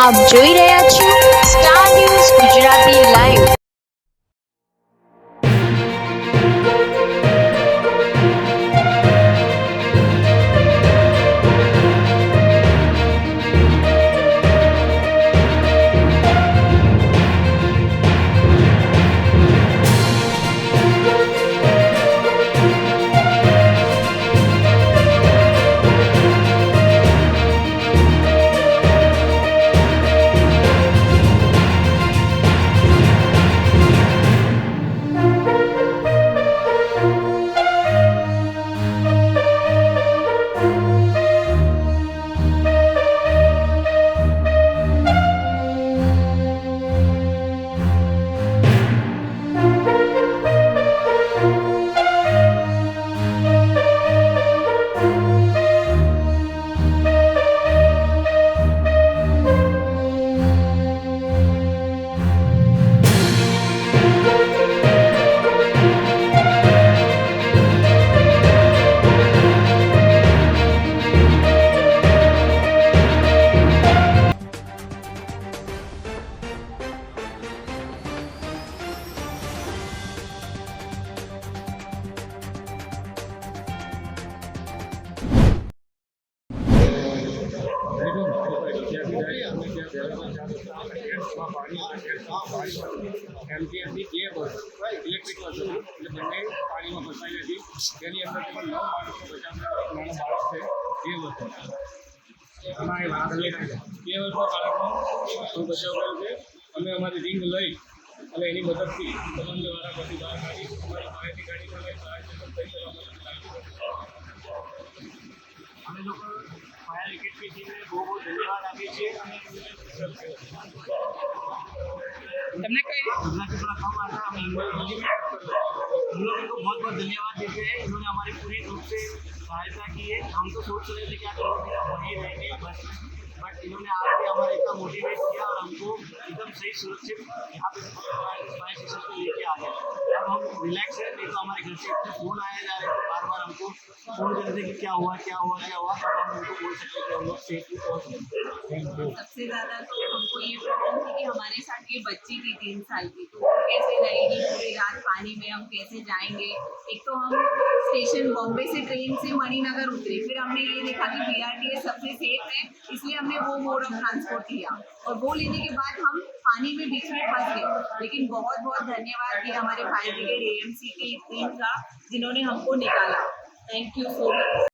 આપ જોઈ રહ્યા છો સ્ટાર ન્યૂઝ ગુજરાતી લાઈવ। એમટીએમની બે બસ ઇલેક્ટ્રિક બસ હતી એટલે બંને પાણીમાં ફસાઈ હતી। તેની અંદર પણ 9 માણસો બચાવનાર નાનો બાળક છે એ બસ એમાં એ ભાગ લઈને 2 વર્ષનો બાળકનો બચાવ કર્યો છે। અમે અમારી રિંગ લઈ અને એની મદદથી તમામ દ્વારા પછી બહાર કાઢી અમારી પાસેથી ગાડી પણ લઈ બહાર થઈ અમે લોકો ફાયર બ્રિગેડની ટીમને બહુ ધન્યવાદ આપીએ છીએ। અને तुमने कही गुजराती थोड़ा कम आता है, हम लोग को बहुत बहुत धन्यवाद देते हैं। इन्होंने हमारी पूरी रूप से सहायता की है। हम तो सोच रहे थे कि आप वहीं रहेंगे बस में, बट इन्होंने आके हमारा इतना मोटिवेट किया और हमको एकदम सही सुरक्षित यहाँ पे फायर स्टेशन पे लेके आ गए। अब हम रिलैक्स हैं, नहीं तो हमारे घर से इतने फ़ोन आए जा रहे थे, बार बार हमको फ़ोन करते थे कि क्या हुआ क्या हुआ क्या हुआ। अब हम उनको बोल सकते कि हम लोग सेफली पहुँच गए। सबसे ज़्यादा तो हमको ये प्रॉब्लम थी कि हमारे साथ ये बच्ची थी 3 साल की, तो वो कैसे रहेगी पूरी रात पानी में, हम कैसे जाएंगे। एक तो हम स्टेशन बॉम्बे से ट्रेन से मणिनगर उतरे, फिर हमने ये देखा कि BRTS सबसे सेफ है, इसलिए हमने वो मोड ऑफ ट्रांसपोर्ट लिया और वो लेने के बाद हम पानी में बीच में फंस गए। लेकिन बहुत बहुत धन्यवाद कि हमारे फायर ब्रिगेड AMC की टीम का, जिन्होंने हमको निकाला। Thank you so much.